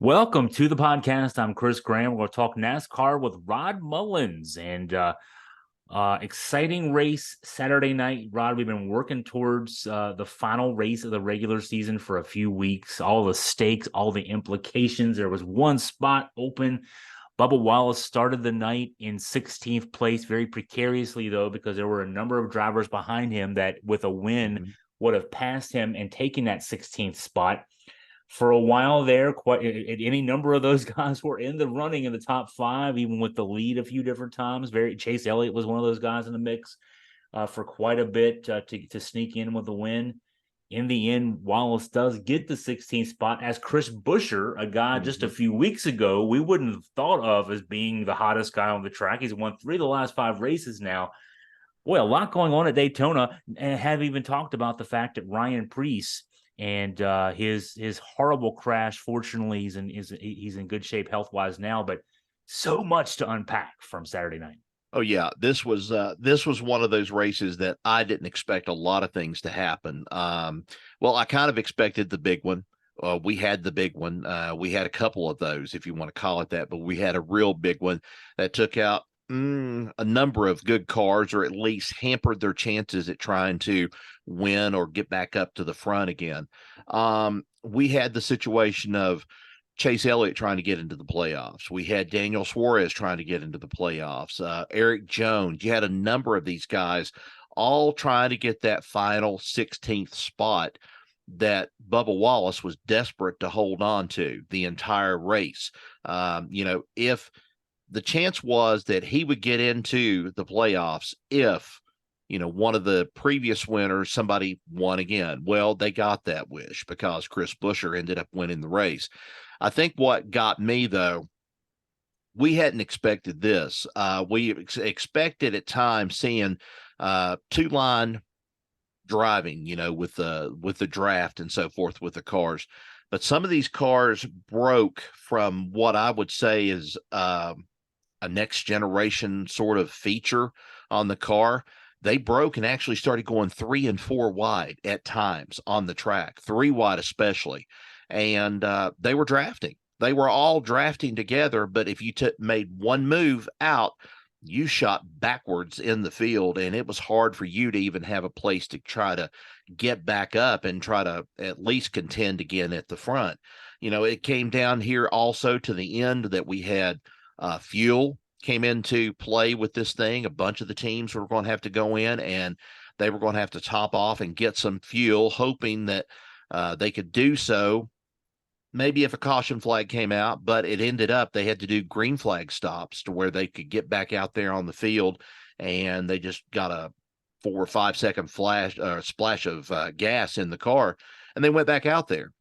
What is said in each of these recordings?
Welcome to the podcast. I'm Chris Graham. We're going to talk NASCAR with Rod Mullins and exciting race Saturday night. Rod, we've been working towards the final race of the regular season for a few weeks. All the stakes, all the implications. There was one spot open. Bubba Wallace started the night in 16th place, very precariously, though, because there were a number of drivers behind him that, with a win, would have passed him and taken that 16th spot. For a while there, quite any number of those guys were in the running in the top five, even with the lead a few different times. Chase Elliott was one of those guys in the mix for quite a bit to sneak in with the win. In the end, Wallace does get the 16th spot as Chris Buescher, a guy just a few weeks ago we wouldn't have thought of as being the hottest guy on the track. He's won 3 of the last 5 races now. Boy, a lot going on at Daytona, and have even talked about the fact that Ryan Preece and his horrible crash. Fortunately, he's in good shape health wise now, but so much to unpack from Saturday night. Oh yeah, this was one of those races that I didn't expect a lot of things to happen. Well, I kind of expected the big one. We had the big one. We had a couple of those, if you want to call it that, but we had a real big one that took out a number of good cars, or at least hampered their chances at trying to win or get back up to the front again. We had the situation of Chase Elliott trying to get into the playoffs. We had Daniel Suarez trying to get into the playoffs. Eric Jones. You had a number of these guys all trying to get that final 16th spot that Bubba Wallace was desperate to hold on to the entire race. If the chance was that he would get into the playoffs if, one of the previous winners, somebody won again. Well, they got that wish because Chris Buescher ended up winning the race. I think what got me, though, we hadn't expected this. We expected at times seeing two-line driving, with the draft and so forth with the cars. But some of these cars broke from what I would say is a next generation sort of feature on the car. They broke and actually started going 3 and 4 wide at times on the track, 3 wide especially. And they were drafting. They were all drafting together, but if you made one move out, you shot backwards in the field, and it was hard for you to even have a place to try to get back up and try to at least contend again at the front. It came down here also to the end that we had fuel came into play with this thing. A bunch of the teams were going to have to go in, and they were going to have to top off and get some fuel, hoping that they could do so maybe if a caution flag came out, but it ended up they had to do green flag stops to where they could get back out there on the field, and they just got a 4 or 5 second splash of gas in the car, and they went back out there.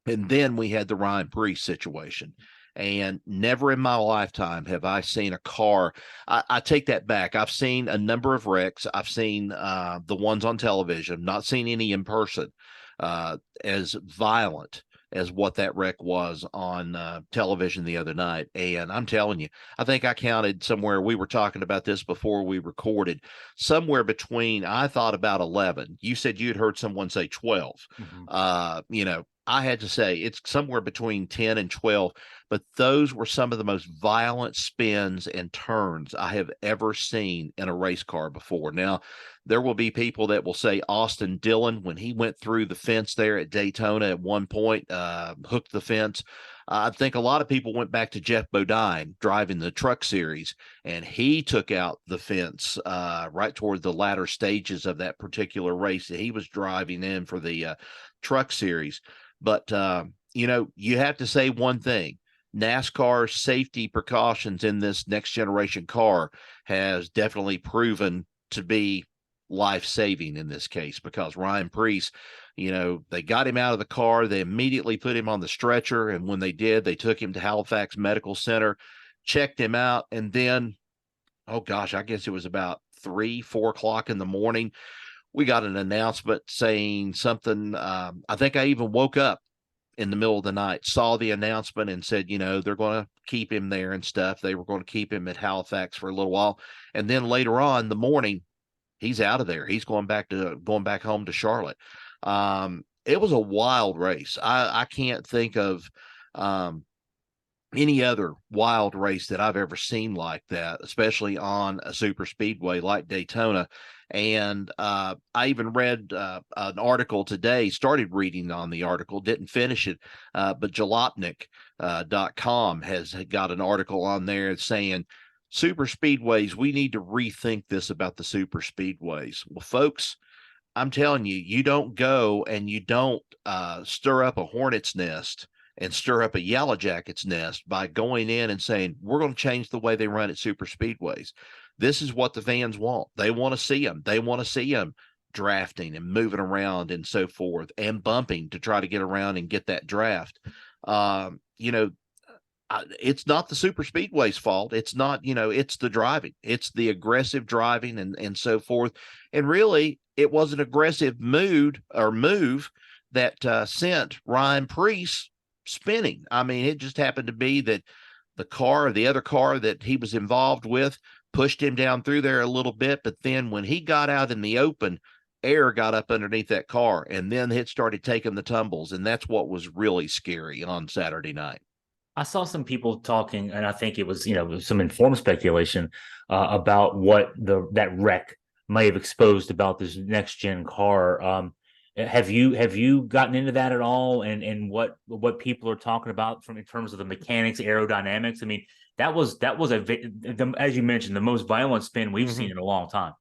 And then we had the Ryan Preece situation. And never in my lifetime have I seen a car. I take that back. I've seen a number of wrecks. I've seen the ones on television, not seen any in person as violent as what that wreck was on television the other night. And I'm telling you, I think I counted somewhere, we were talking about this before we recorded, somewhere between, I thought about 11. You said you'd heard someone say 12. I had to say it's somewhere between 10 and 12, but those were some of the most violent spins and turns I have ever seen in a race car before. Now, there will be people that will say Austin Dillon, when he went through the fence there at Daytona at one point, hooked the fence. I think a lot of people went back to Jeff Bodine driving the Truck Series, and he took out the fence right toward the latter stages of that particular race that he was driving in for the Truck Series. But, you have to say one thing. NASCAR safety precautions in this next generation car has definitely proven to be life-saving in this case, because Ryan Preece, they got him out of the car. They immediately put him on the stretcher. And when they did, they took him to Halifax Medical Center, checked him out. And then, oh gosh, I guess it was about 3-4 o'clock in the morning, we got an announcement saying something. I think I even woke up in the middle of the night, saw the announcement, and said, they're going to keep him there and stuff. They were going to keep him at Halifax for a little while. And then later on in the morning, he's out of there. He's going back home to Charlotte. It was a wild race. I can't think of Any other wild race that I've ever seen like that, especially on a super speedway like Daytona. And I even read an article today, started reading on the article, didn't finish it, but jalopnik.com has got an article on there saying, super speedways, we need to rethink this about the super speedways. Well, folks, I'm telling you, you don't go and you don't stir up a hornet's nest and stir up a yellow jacket's nest by going in and saying, we're going to change the way they run at super speedways. This is what the fans want. They want to see them. They want to see them drafting and moving around and so forth and bumping to try to get around and get that draft. You know, it's not the super speedway's fault. It's not, you know, it's the driving. It's the aggressive driving and so forth. And really, it was an aggressive move that sent Ryan Preece spinning. I mean, it just happened to be that the other car that he was involved with pushed him down through there a little bit. But then when he got out in the open, air got up underneath that car and then it started taking the tumbles. And that's what was really scary on Saturday night. I saw some people talking, and I think it was, some informed speculation about what that wreck may have exposed about this next gen car. Have you gotten into that at all? And what people are talking about in terms of the mechanics, aerodynamics? I mean, that was as you mentioned, the most violent spin we've seen in a long time.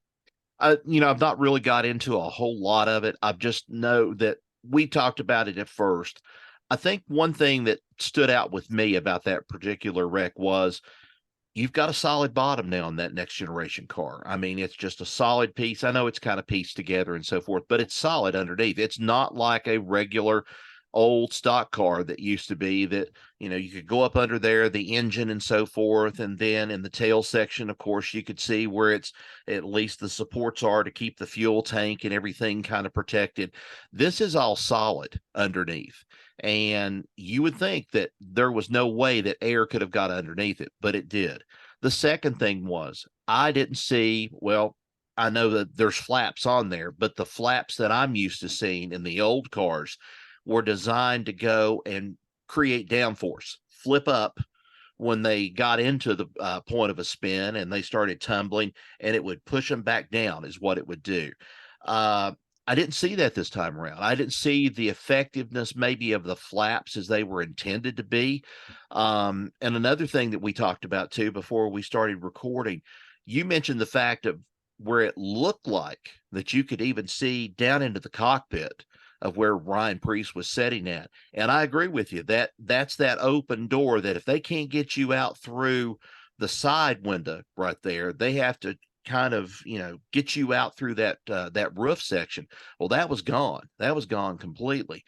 I've not really got into a whole lot of it. I just know that we talked about it at first. I think one thing that stood out with me about that particular wreck was you've got a solid bottom now on that next generation car. I mean, it's just a solid piece. I know it's kind of pieced together and so forth, but it's solid underneath. It's not like a regular old stock car that used to be that, you could go up under there, the engine and so forth. And then in the tail section, of course, you could see where it's at least the supports are to keep the fuel tank and everything kind of protected. This is all solid underneath. And you would think that there was no way that air could have got underneath it, but it did. The second thing was I didn't see, well, I know that there's flaps on there, but the flaps that I'm used to seeing in the old cars were designed to go and create downforce, flip up when they got into the point of a spin and they started tumbling, and it would push them back down is what it would do. I didn't see that this time around. I didn't see the effectiveness maybe of the flaps as they were intended to be. And another thing that we talked about too before we started recording, you mentioned the fact of where it looked like that you could even see down into the cockpit of where Ryan Preece was sitting at. And I agree with you that that's that open door that if they can't get you out through the side window right there, they have to kind of, get you out through that roof section. Well, that was gone. That was gone completely.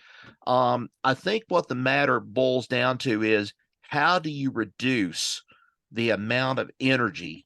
I think what the matter boils down to is how do you reduce the amount of energy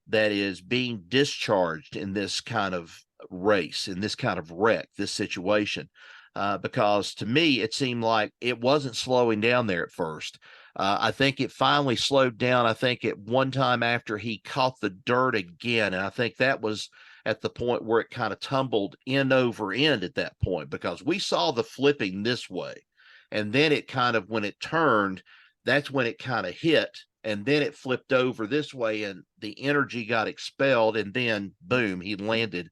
that is being discharged in this kind of race, in this kind of wreck, this situation? Because to me, it seemed like it wasn't slowing down there at first. I think it finally slowed down. I think at one time after he caught the dirt again, and I think that was at the point where it kind of tumbled end over end at that point, because we saw the flipping this way. And then it kind of, when it turned, that's when it kind of hit. And then it flipped over this way and the energy got expelled. And then boom, he landed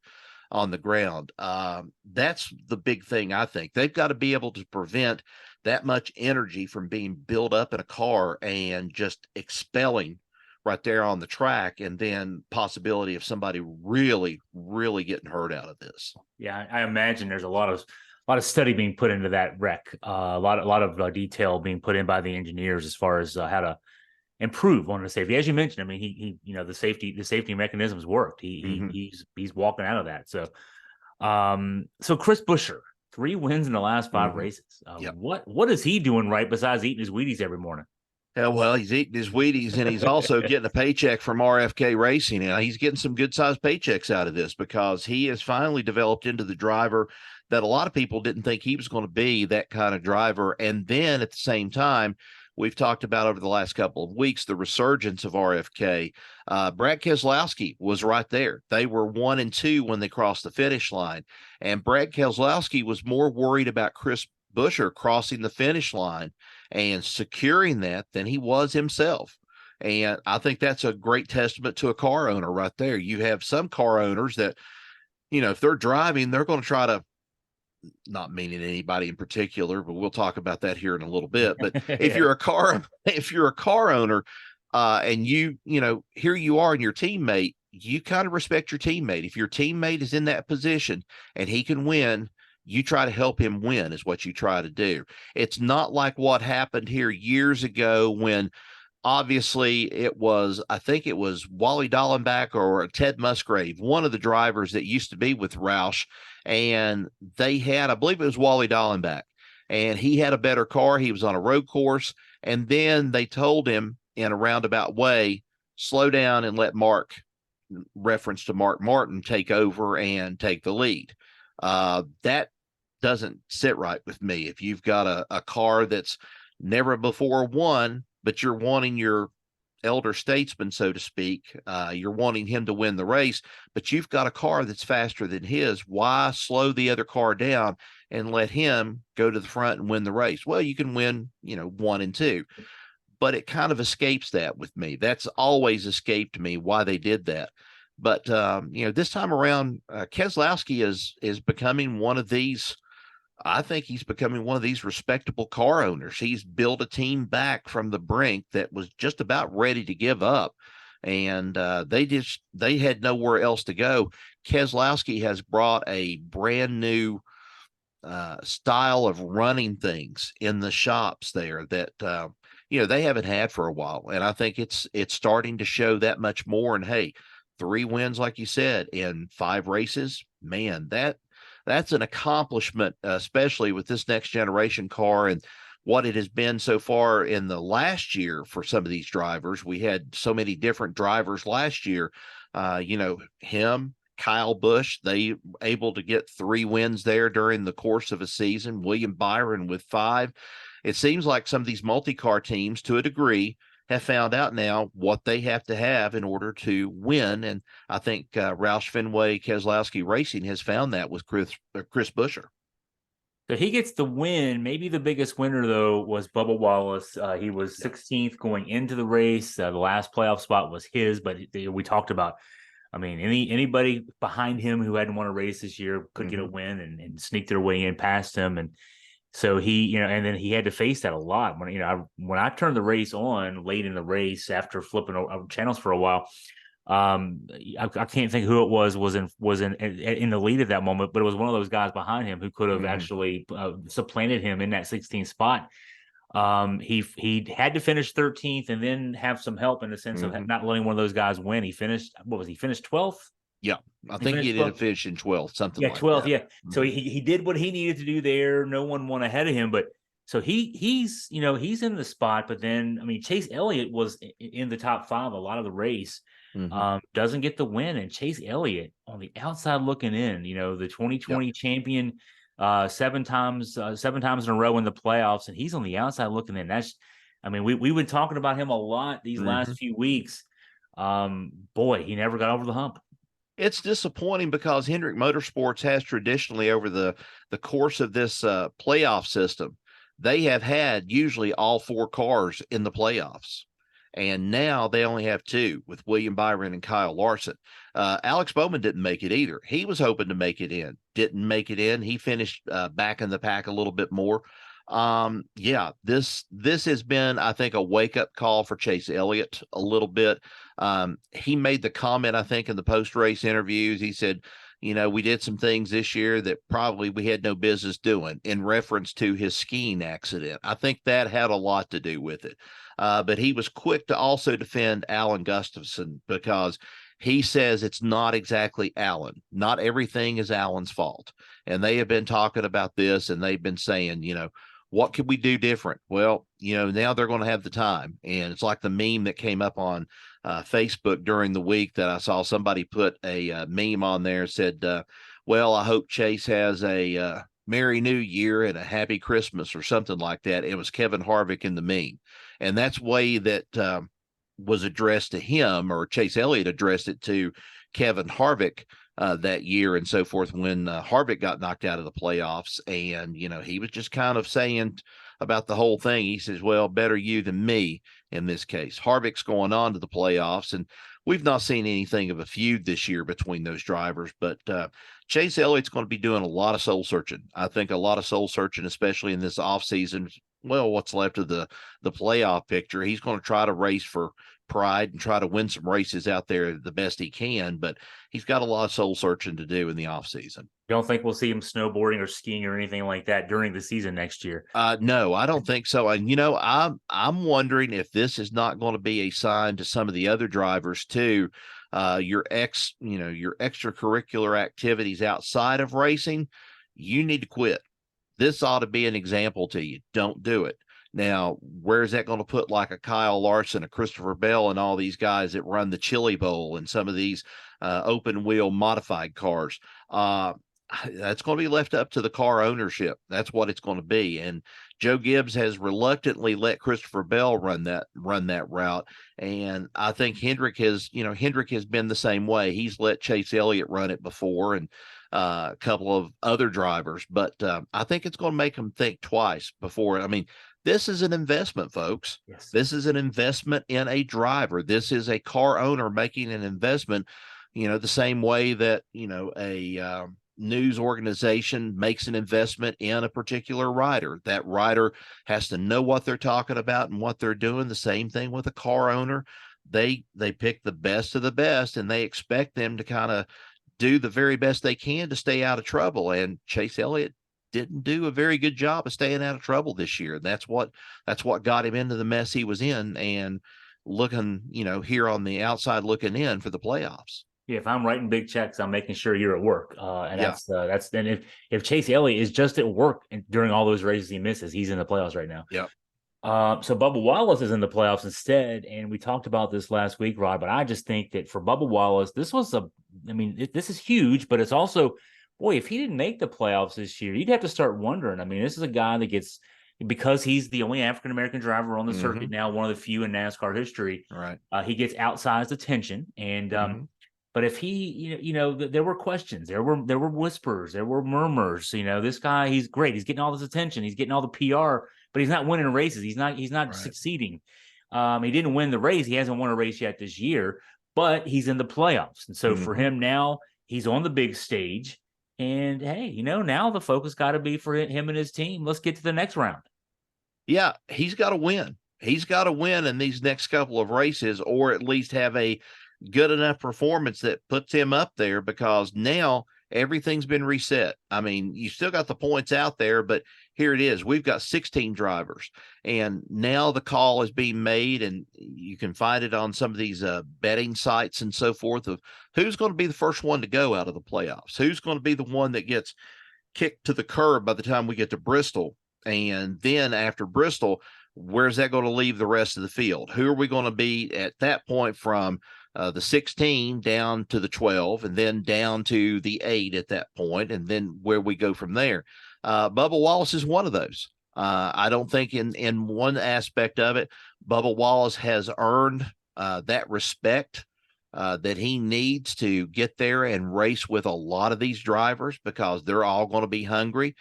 on the ground. That's the big thing. I think they've got to be able to prevent that much energy from being built up in a car and just expelling right there on the track, and then possibility of somebody really, really getting hurt out of this. Yeah, I imagine there's a lot of study being put into that wreck, a lot of detail being put in by the engineers as far as how to improve on the safety. As you mentioned, I mean, he the safety mechanisms worked. He's walking out of that. So, so Chris Buescher, 3 wins in the last 5 races. Yep. What is he doing right besides eating his Wheaties every morning? Yeah, well, he's eating his Wheaties and he's also getting a paycheck from RFK Racing. And he's getting some good sized paychecks out of this because he has finally developed into the driver that a lot of people didn't think he was going to be, that kind of driver. And then at the same time, we've talked about over the last couple of weeks the resurgence of RFK. Brad Keselowski was right there. They were 1 and 2 when they crossed the finish line. And Brad Keselowski was more worried about Chris Buescher crossing the finish line and securing that than he was himself. And I think that's a great testament to a car owner right there. You have some car owners that, if they're driving, they're going to try to, not meaning anybody in particular, but we'll talk about that here in a little bit. But if you're a car owner, and here you are and your teammate, you kind of respect your teammate. If your teammate is in that position and he can win, you try to help him win is what you try to do. It's not like what happened here years ago when obviously I think it was Wally Dallenbach or Ted Musgrave, one of the drivers that used to be with Roush, and they had, I believe it was Wally Dallenbach, and he had a better car. He was on a road course, and then they told him in a roundabout way, slow down and let reference to Mark Martin, take over and take the lead. That doesn't sit right with me. If you've got a car that's never before won, but you're wanting your elder statesman, so to speak, you're wanting him to win the race, but you've got a car that's faster than his, why slow the other car down and let him go to the front and win the race? Well, you can win, 1 and 2. But it kind of escapes that with me. That's always escaped me why they did that. But this time around, Keselowski is becoming one of these. I think he's becoming one of these respectable car owners. He's built a team back from the brink that was just about ready to give up, and they had nowhere else to go. Keselowski has brought a brand new style of running things in the shops there that they haven't had for a while, and I think it's starting to show that much more. And hey, 3 wins, like you said, in 5 races, man, that's an accomplishment, especially with this next generation car and what it has been so far in the last year for some of these drivers. We had so many different drivers last year. Him, Kyle Busch, they able to get 3 wins there during the course of a season. William Byron with 5. It seems like some of these multi-car teams, to a degree, have found out now what they have to have in order to win. And I think Roush Fenway Keselowski Racing has found that with Chris Buescher. So he gets the win. Maybe the biggest winner, though, was Bubba Wallace. He was 16th going into the race. The last playoff spot was his, but we talked about, anybody behind him who hadn't won a race this year could get a win and sneak their way in past him. And so he, and then he had to face that a lot. When I turned the race on late in the race after flipping channels for a while, I can't think who it was in the lead at that moment, but it was one of those guys behind him who could have actually supplanted him in that 16th spot. He had to finish 13th and then have some help in the sense of not letting one of those guys win. He finished, he finished 12th? Yeah, I think he did finish in 12th, something like 12th, that. yeah. So he did what he needed to do there. No one won ahead of him, but so he's in the spot. But then Chase Elliott was in the top 5 a lot of the race. Doesn't get the win, and Chase Elliott on the outside looking in. The 2020 champion, 7 times in a row in the playoffs, and he's on the outside looking in. That's, we've been talking about him a lot these last few weeks. Boy, he never got over the hump. It's disappointing because Hendrick Motorsports has traditionally, over the course of this playoff system, they have had usually all 4 cars in the playoffs. And now they only have 2 with William Byron and Kyle Larson. Alex Bowman didn't make it either. He was hoping to make it in, didn't make it in. He finished back in the pack a little bit more. This has been, I think, a wake-up call for Chase Elliott a little bit. He made the comment, I think, in the post-race interviews. He said, we did some things this year that probably we had no business doing, in reference to his skiing accident. I think that had a lot to do with it. But he was quick to also defend Alan Gustafson, because he says it's not exactly Alan. Not everything is Alan's fault. And they have been talking about this, and they've been saying, what could we do different? Well, now they're going to have the time. And it's like the meme that came up on Facebook during the week that I saw somebody put a meme on there, said, well, I hope Chase has a Merry New Year and a Happy Christmas or something like that. It was Kevin Harvick in the meme. And that's the way that was addressed to him, or Chase Elliott addressed it to Kevin Harvick. that year and so forth when Harvick got knocked out of the playoffs. And, he was just kind of saying about the whole thing. He says, well, better you than me in this case. Harvick's going on to the playoffs, and we've not seen anything of a feud this year between those drivers, but Chase Elliott's going to be doing a lot of soul searching. I think a lot of soul searching, especially in this offseason. Well, what's left of the playoff picture. He's going to try to race for pride and try to win some races out there the best he can, but he's got a lot of soul searching to do in the offseason. You don't think we'll see him snowboarding or skiing or anything like that during the season next year? No, I don't think so. And I'm wondering if this is not going to be a sign to some of the other drivers too. Your extracurricular activities outside of racing, you need to quit. This ought to be an example to you. Don't do it. Now, where is that going to put like a Kyle Larson, a Christopher Bell, and all these guys that run the Chili Bowl and some of these open wheel modified cars? That's going to be left up to the car ownership. That's what it's going to be. And Joe Gibbs has reluctantly let Christopher Bell run that route. And I think Hendrick has been the same way. He's let Chase Elliott run it before, and a couple of other drivers, but I think it's going to make them think twice before. I mean, this is an investment, folks. Yes. This is an investment in a driver. This is a car owner making an investment, the same way that, a news organization makes an investment in a particular rider. That rider has to know what they're talking about and what they're doing. The same thing with a car owner. They pick the best of the best, and they expect them to kind of do the very best they can to stay out of trouble. And Chase Elliott didn't do a very good job of staying out of trouble this year. That's what got him into the mess he was in, and looking, here on the outside looking in for the playoffs. Yeah, if I'm writing big checks, I'm making sure you're at work. And that's then if Chase Elliott is just at work and during all those races he misses, he's in the playoffs right now. Yeah. So Bubba Wallace is in the playoffs instead, and we talked about this last week, Rod. But I just think that for Bubba Wallace, this is huge, but it's also, boy, if he didn't make the playoffs this year, you'd have to start wondering. I mean, this is a guy that gets, because he's the only African American driver on the circuit now, one of the few in NASCAR history. Right. He gets outsized attention, and but if he, there were questions, there were whispers, there were murmurs. This guy, he's great. He's getting all this attention. He's getting all the PR, but he's not winning races. He's not right. Succeeding. He didn't win the race. He hasn't won a race yet this year, but he's in the playoffs. And so for him now, he's on the big stage. And hey, now the focus got to be for him and his team. Let's get to the next round. Yeah, he's got to win. He's got to win in these next couple of races, or at least have a good enough performance that puts him up there, because now everything's been reset. I mean, you still got the points out there, but here it is. We've got 16 drivers, and now the call is being made, and you can find it on some of these betting sites and so forth, of who's going to be the first one to go out of the playoffs, who's going to be the one that gets kicked to the curb by the time we get to Bristol. And then after Bristol, where's that going to leave the rest of the field? Who are we going to be at that point from the 16 down to the 12, and then down to the 8 at that point, and then where we go from there? Bubba Wallace is one of those. I don't think in one aspect of it, Bubba Wallace has earned that respect that he needs to get there and race with a lot of these drivers, because they're all going to be hungry.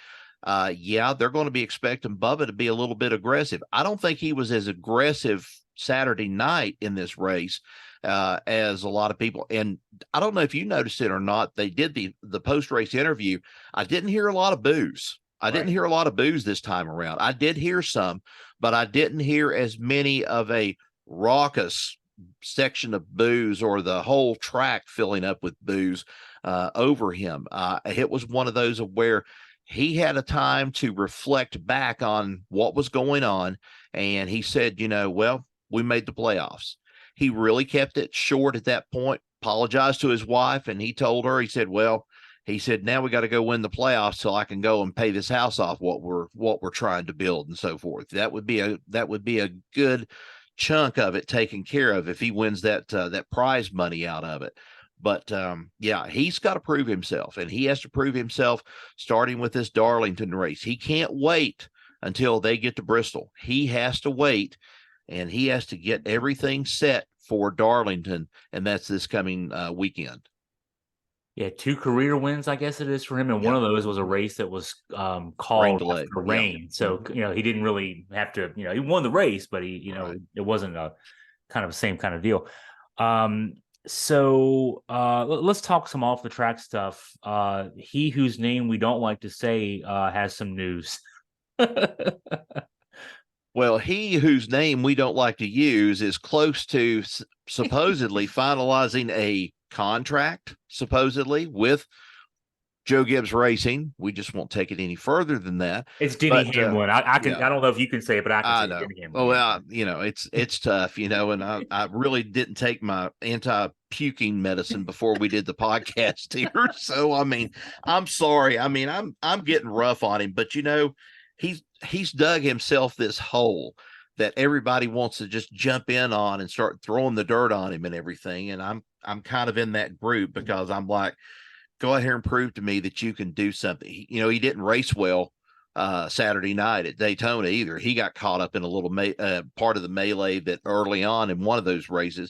They're going to be expecting Bubba to be a little bit aggressive. I don't think he was as aggressive Saturday night in this race as a lot of people. And I don't know if you noticed it or not. They did the post-race interview. I didn't hear a lot of boos. I didn't hear a lot of boos this time around. I did hear some, but I didn't hear as many of a raucous section of boos, or the whole track filling up with boos over him. It was one of those of where he had a time to reflect back on what was going on. And he said, well, we made the playoffs. He really kept it short at that point, apologized to his wife, and he told her, he said, now we got to go win the playoffs so I can go and pay this house off, what we're trying to build and so forth. That would be a good chunk of it taken care of if he wins that prize money out of it. But he's got to prove himself, and he has to prove himself starting with this Darlington race. He can't wait until they get to Bristol. He has to wait, and he has to get everything set for Darlington, and that's this coming weekend. Yeah, 2 career wins, I guess it is for him, and one Yep. of those was a race that was Rain called delay. after Yeah. rain. So, Mhm. he didn't really have to, he won the race, but Right. it wasn't a kind of the same kind of deal. Um, let's talk some off the track stuff. He whose name we don't like to say has some news. Well, he whose name we don't like to use is close to supposedly finalizing a contract, supposedly with Joe Gibbs Racing. We just won't take it any further than that. It's Denny But Hamlin. yeah, I don't know if you can say it, but I can I say it. know. Denny Hamlin. Oh, Yeah. well, it's tough, and I really didn't take my anti-puking medicine before we did the podcast here. So I mean, I'm sorry. I mean, I'm getting rough on him, but he's dug himself this hole that everybody wants to just jump in on and start throwing the dirt on him and everything. And I'm kind of in that group because I'm like, go out here and prove to me that you can do something. He didn't race well Saturday night at Daytona either. He got caught up in a little part of the melee that early on in one of those races,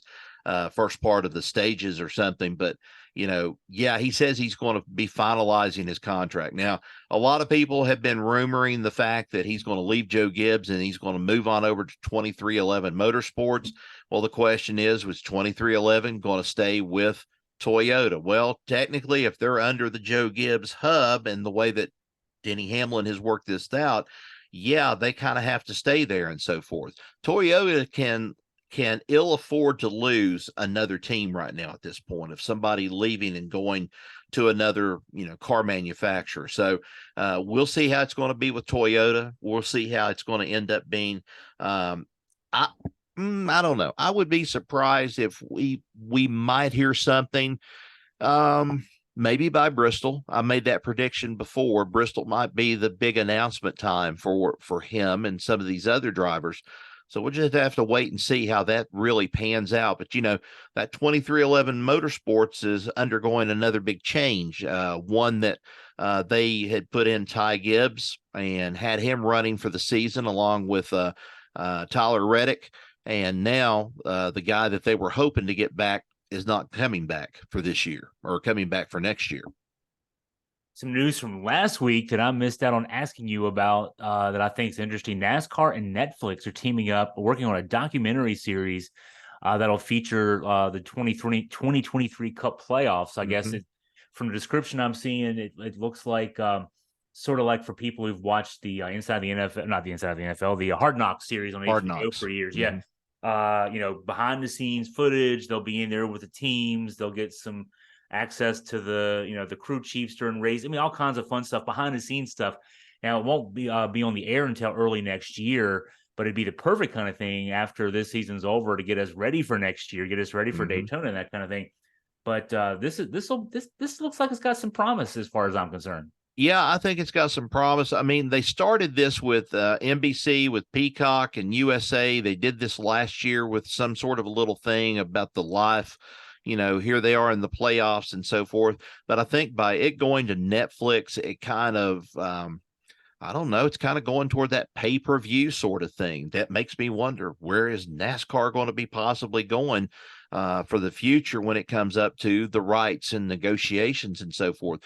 first part of the stages or something. But yeah, he says he's going to be finalizing his contract. Now, a lot of people have been rumoring the fact that he's going to leave Joe Gibbs and he's going to move on over to 2311 Motorsports. Well, the question is, was 2311 going to stay with Toyota? Well, technically, if they're under the Joe Gibbs hub and the way that Denny Hamlin has worked this out, yeah, they kind of have to stay there and so forth. Toyota can ill afford to lose another team right now at this point of somebody leaving and going to another car manufacturer. So we'll see how it's going to be with Toyota. We'll see how it's going to end up being. I I don't know. I would be surprised if we might hear something. Maybe by Bristol. I made that prediction before. Bristol might be the big announcement time for him and some of these other drivers. So we'll just have to wait and see how that really pans out. But that 2311 Motorsports is undergoing another big change. One that they had put in Ty Gibbs and had him running for the season along with Tyler Reddick. And now the guy that they were hoping to get back is not coming back for this year or coming back for next year. Some news from last week that I missed out on asking you about that I think is interesting. NASCAR and Netflix are teaming up, working on a documentary series that'll feature the 2023 Cup playoffs. I guess from the description I'm seeing, it looks like sort of like for people who've watched the Inside the NFL, not the Inside the NFL, the Hard Knocks series on Hard HBO Knocks. for years. Yeah. Behind the scenes footage. They'll be in there with the teams. They'll get some access to the crew chiefs during race. I mean, all kinds of fun stuff, behind the scenes stuff. Now, it won't be on the air until early next year, but it'd be the perfect kind of thing after this season's over to get us ready for next year, get us ready for Daytona and that kind of thing. But this looks like it's got some promise as far as I'm concerned. Yeah, I think it's got some promise. I mean, they started this with NBC, with Peacock and USA. They did this last year with some sort of a little thing about the life. Here they are in the playoffs and so forth. But I think by it going to Netflix, it kind of, I don't know, it's kind of going toward that pay-per-view sort of thing. That makes me wonder, where is NASCAR going to be possibly going for the future when it comes up to the rights and negotiations and so forth?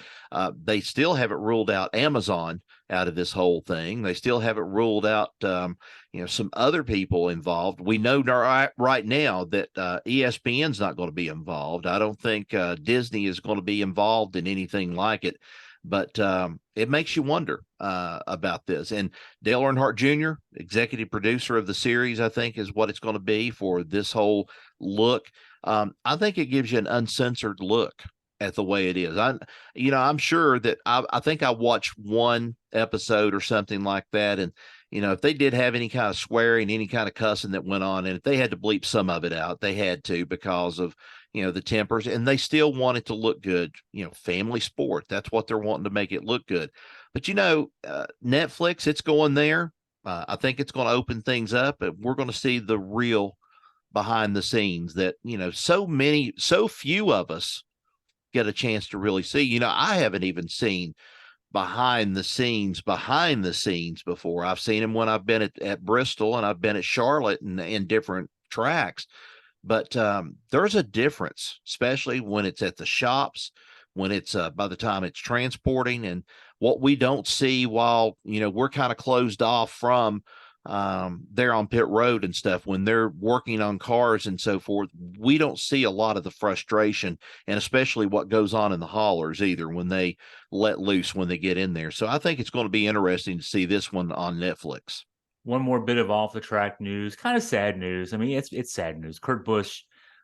They still haven't ruled out Amazon out of this whole thing. They still haven't ruled out, some other people involved. We know right now that ESPN's not going to be involved. I don't think Disney is going to be involved in anything like it. But it makes you wonder about this. And Dale Earnhardt Jr., executive producer of the series, I think is what it's going to be for this whole look. I think it gives you an uncensored look at the way it is. I'm sure that I think I watched one episode or something like that. And, if they did have any kind of swearing, any kind of cussing that went on, and if they had to bleep some of it out, they had to because of, the tempers, and they still want it to look good, family sport. That's what they're wanting to make it look good. But, Netflix, it's going there. I think it's going to open things up, and we're going to see the real behind the scenes that, so few of us get a chance to really see. I haven't even seen behind the scenes before. I've seen them when I've been at Bristol and I've been at Charlotte and in different tracks. But there's a difference, especially when it's at the shops, when it's by the time it's transporting. And what we don't see while, we're kind of closed off from there on pit road and stuff, when they're working on cars and so forth, we don't see a lot of the frustration, and especially what goes on in the haulers either, when they let loose when they get in there. So I think it's going to be interesting to see this one on Netflix. One more bit of off the track news, kind of sad news. I mean, it's sad news. Kurt Busch,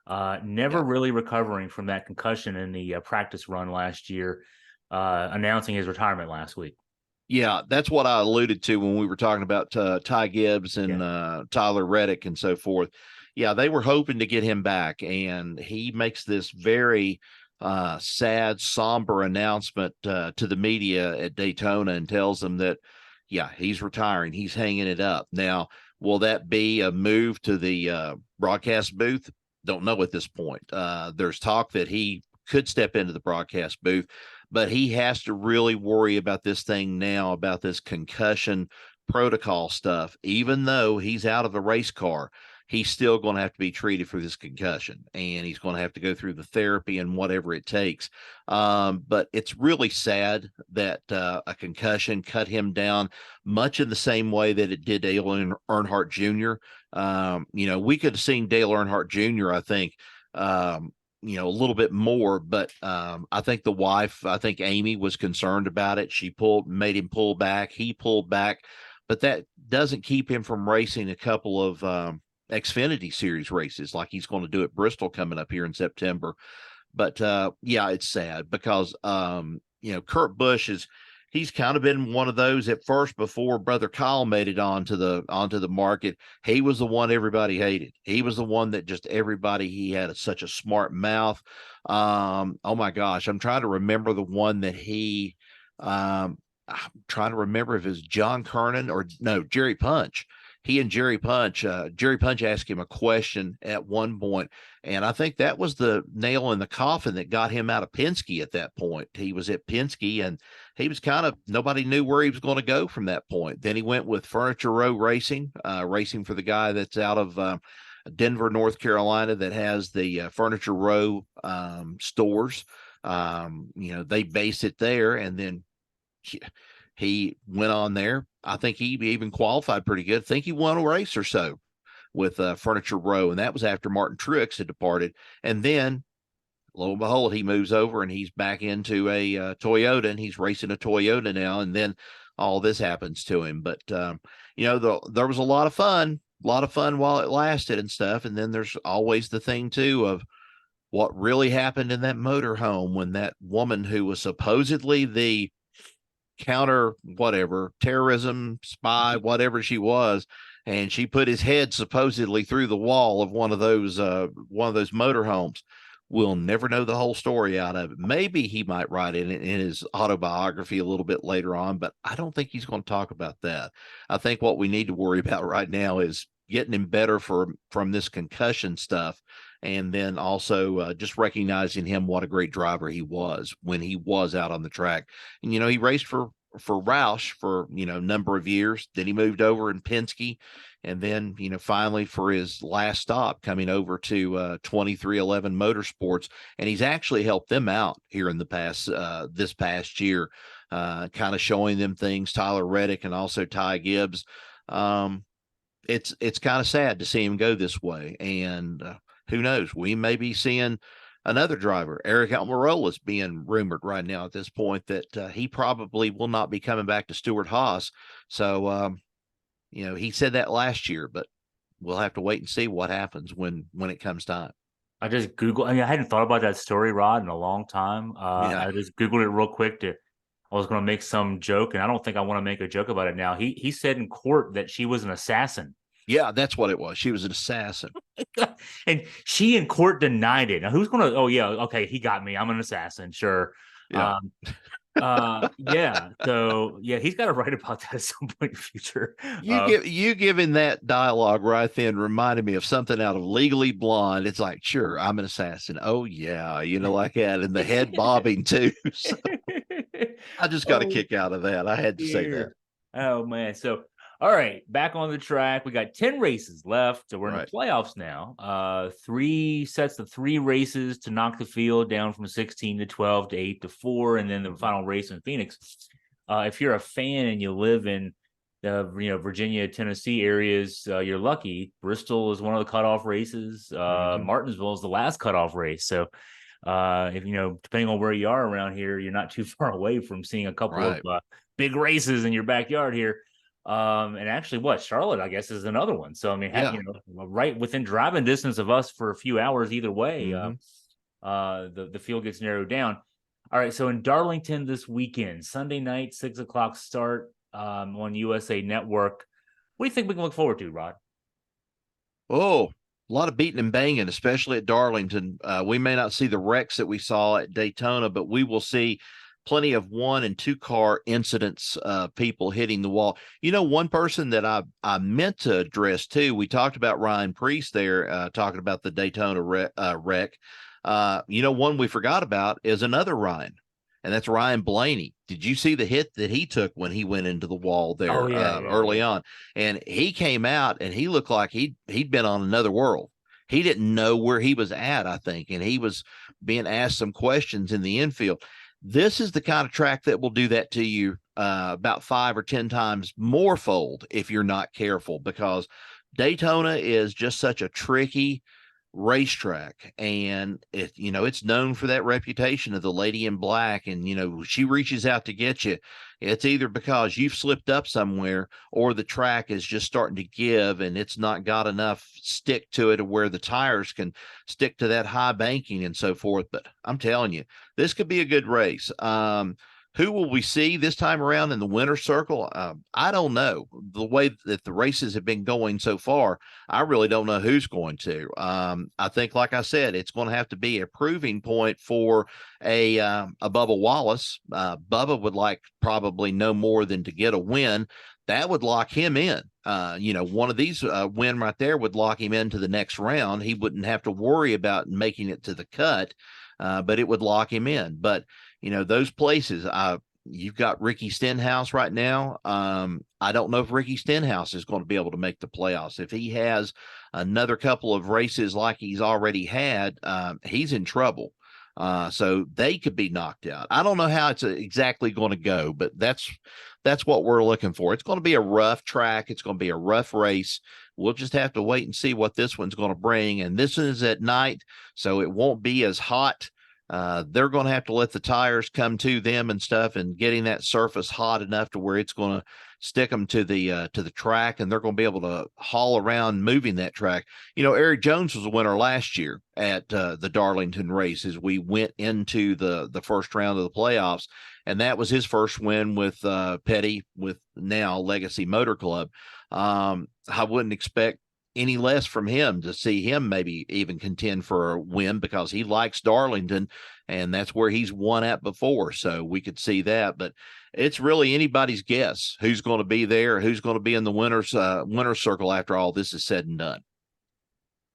never really recovering from that concussion in the practice run last year, announcing his retirement last week. Yeah, that's what I alluded to when we were talking about Ty Gibbs and Tyler Reddick and so forth. Yeah, they were hoping to get him back, and he makes this very sad, somber announcement to the media at Daytona and tells them that, yeah, he's retiring. He's hanging it up. Now, will that be a move to the broadcast booth? Don't know at this point. There's talk that he could step into the broadcast booth, but he has to really worry about this thing now, about this concussion protocol stuff. Even though he's out of the race car, he's still going to have to be treated for this concussion, and he's going to have to go through the therapy and whatever it takes. But it's really sad that a concussion cut him down much in the same way that it did Dale Earnhardt Jr. We could have seen Dale Earnhardt Jr., I think, a little bit more, but I think the wife, Amy, was concerned about it. She made him pull back. He pulled back, but that doesn't keep him from racing a couple of Xfinity Series races, like he's going to do at Bristol coming up here in September. But yeah, it's sad because Kurt Busch he's kind of been one of those at first, before brother Kyle made it onto the market. He was the one everybody hated. He was the one that he had such a smart mouth. Oh my gosh, I'm trying to remember the one that I'm trying to remember if it was John Kernan or no, Jerry Punch. He and Jerry Punch asked him a question at one point, and I think that was the nail in the coffin that got him out of Penske at that point. He was at Penske, and he was nobody knew where he was going to go from that point. Then he went with Furniture Row Racing, racing for the guy that's out of Denver, North Carolina, that has the Furniture Row stores. They base it there, and then he went on there. I think he even qualified pretty good. I think he won a race or so with Furniture Row, and that was after Martin Truex had departed. And then, lo and behold, he moves over and he's back into a Toyota, and he's racing a Toyota now. And then all this happens to him. But there was a lot of fun while it lasted and stuff. And then there's always the thing too of what really happened in that motorhome when that woman who was supposedly the counter terrorism spy, whatever she was, and she put his head supposedly through the wall of one of those motorhomes. We'll never know the whole story out of it. Maybe he might write it in his autobiography a little bit later on, but I don't think he's going to talk about that. I think what we need to worry about right now is getting him better from this concussion stuff, and then also just recognizing him, what a great driver he was when he was out on the track. And he raced for Roush for a number of years. Then he moved over in Penske, and then finally for his last stop coming over to 2311 Motorsports, and he's actually helped them out here in the past this past year, kind of showing them things. Tyler Reddick and also Ty Gibbs. It's kind of sad to see him go this way, and who knows? We may be seeing another driver, Eric Almirola, is being rumored right now at this point that he probably will not be coming back to Stewart-Haas. So, he said that last year, but we'll have to wait and see what happens when it comes time. I just Googled. I hadn't thought about that story, Rod, in a long time. I just Googled it real quick. I was going to make some joke, and I don't think I want to make a joke about it now. He said in court that she was an assassin. Yeah, that's what it was. She was an assassin. And she in court denied it. Now, who's going to, oh, yeah, okay, he got me. I'm an assassin, sure. Yeah. Yeah. So, yeah, he's got to write about that at some point in the future. You giving that dialogue right then reminded me of something out of Legally Blonde. It's like, sure, I'm an assassin. Oh, yeah, like that. And the head bobbing, too. So I just got a kick out of that. I had to say that. Oh, man. So, All right, back on the track. We got 10 races left. So we're in the playoffs now. 3 sets of 3 races to knock the field down from 16 to 12 to 8 to 4, and then the final race in Phoenix. If you're a fan and you live in the Virginia, Tennessee areas, you're lucky. Bristol is one of the cutoff races. Martinsville is the last cutoff race. So if depending on where you are around here, you're not too far away from seeing a couple of big races in your backyard here. And actually, Charlotte, I guess, is another one. So I mean, right within driving distance of us for a few hours either way. The field gets narrowed down. All right, so in Darlington this weekend, Sunday night, 6:00 start on USA Network. What do you think we can look forward to, Rod? Oh, a lot of beating and banging, especially at Darlington. We may not see the wrecks that we saw at Daytona, but we will see plenty of 1- and 2-car incidents, people hitting the wall. One person that I meant to address too, we talked about Ryan Preece there, talking about the Daytona wreck. One we forgot about is another Ryan, and that's Ryan Blaney. Did you see the hit that he took when he went into the wall there early on? And he came out and he looked like he'd been on another world. He didn't know where he was at, I think, and he was being asked some questions in the infield. This is the kind of track that will do that to you about 5 or 10 times more fold if you're not careful, because Daytona is just such a tricky racetrack, and it's known for that reputation of the lady in black, and she reaches out to get you. It's either because you've slipped up somewhere or the track is just starting to give and it's not got enough stick to it where the tires can stick to that high banking and so forth. But I'm telling you, this could be a good race. Who will we see this time around in the winner's circle? I don't know. The way that the races have been going so far, I really don't know who's going to. I think, like I said, it's going to have to be a proving point for a Bubba Wallace. Bubba would like probably no more than to get a win. That would lock him in. One of these win right there would lock him into the next round. He wouldn't have to worry about making it to the cut, but it would lock him in. But those places, you've got Ricky Stenhouse right now. I don't know if Ricky Stenhouse is going to be able to make the playoffs. If he has another couple of races like he's already had, he's in trouble. So they could be knocked out. I don't know how it's exactly going to go, but that's what we're looking for. It's going to be a rough track. It's going to be a rough race. We'll just have to wait and see what this one's going to bring. And this is at night, so it won't be as hot. They're going to have to let the tires come to them and stuff, and getting that surface hot enough to where it's going to stick them to the track, and they're going to be able to haul around moving that track. Eric Jones was a winner last year at the Darlington race as we went into the first round of the playoffs, and that was his first win with Petty, with now Legacy Motor Club. I wouldn't expect any less from him to see him maybe even contend for a win, because he likes Darlington and that's where he's won at before. So we could see that, but it's really anybody's guess who's going to be there, who's going to be in the winner's circle after all this is said and done.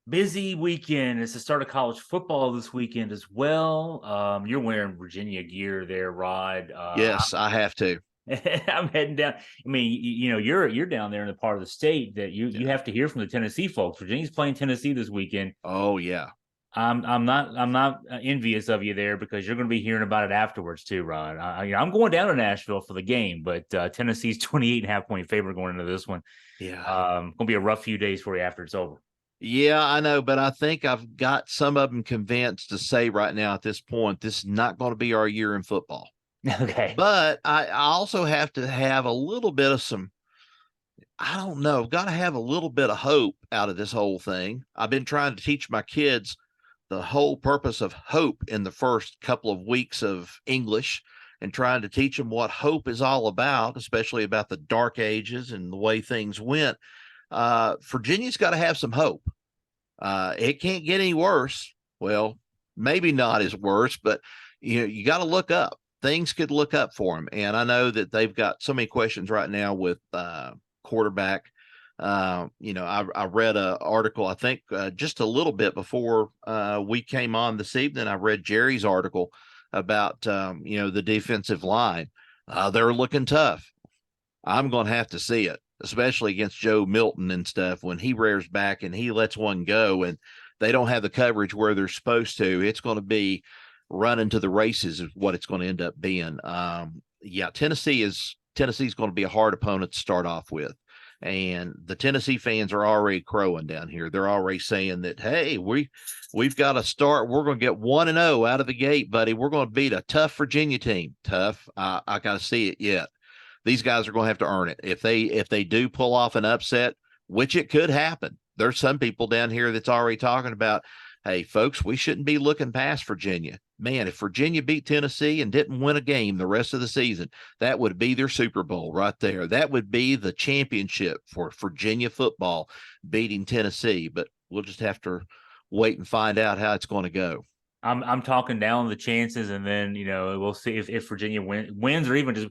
Busy weekend. It's the start of college football this weekend as well. You're wearing Virginia gear there, Rod. Yes, I have to. I'm heading down. I mean, you're down there in the part of the state that you have to hear from the Tennessee folks. Virginia's playing Tennessee this weekend. Oh yeah. I'm not envious of you there, because you're going to be hearing about it afterwards too, Rod. I'm going down to Nashville for the game, but Tennessee's 28.5-point favorite going into this one. Yeah. Going to be a rough few days for you after it's over. Yeah, I know, but I think I've got some of them convinced to say right now at this point, this is not going to be our year in football. Okay. But I also have to have a little bit of I don't know, got to have a little bit of hope out of this whole thing. I've been trying to teach my kids the whole purpose of hope in the first couple of weeks of English, and trying to teach them what hope is all about, especially about the dark ages and the way things went. Virginia's got to have some hope. It can't get any worse. Well, maybe not as worse, but you got to look up. Things could look up for them. And I know that they've got so many questions right now with quarterback. I read an article, I think just a little bit before we came on this evening. I read Jerry's article about, the defensive line. They're looking tough. I'm going to have to see it. especially against Joe Milton and stuff, when he rears back and he lets one go and they don't have the coverage where they're supposed to, it's going to be running to the races is what it's going to end up being. Yeah, Tennessee's going to be a hard opponent to start off with. And the Tennessee fans are already crowing down here. They're already saying that, hey, we've got to start. We're going to get 1-0 out of the gate, buddy. We're going to beat a tough Virginia team. Tough. I got to see it yet. These guys are going to have to earn it. If they do pull off an upset, which it could happen. There's some people down here that's already talking about, hey, folks, we shouldn't be looking past Virginia. Man, if Virginia beat Tennessee and didn't win a game the rest of the season, that would be their Super Bowl right there. That would be the championship for Virginia football, beating Tennessee. But we'll just have to wait and find out how it's going to go. I'm talking down the chances, and then we'll see if Virginia wins or even just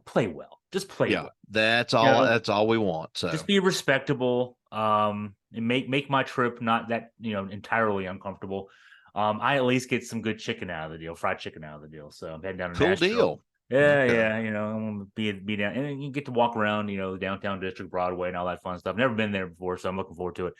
play well. Just play well. That's all. That's all we want. So just be respectable. And make my trip not that entirely uncomfortable. I at least get some good chicken out of the deal, fried chicken out of the deal. So I'm heading down to cool Nashville. Deal. Yeah, okay. Yeah. I'm gonna be down, and you get to walk around, the downtown district, Broadway, and all that fun stuff. Never been there before, so I'm looking forward to it.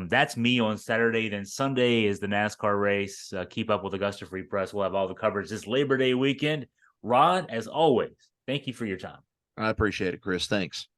That's me on Saturday. Then Sunday is the NASCAR race. Keep up with Augusta Free Press. We'll have all the coverage this Labor Day weekend. Rod, as always, thank you for your time. I appreciate it, Chris. Thanks.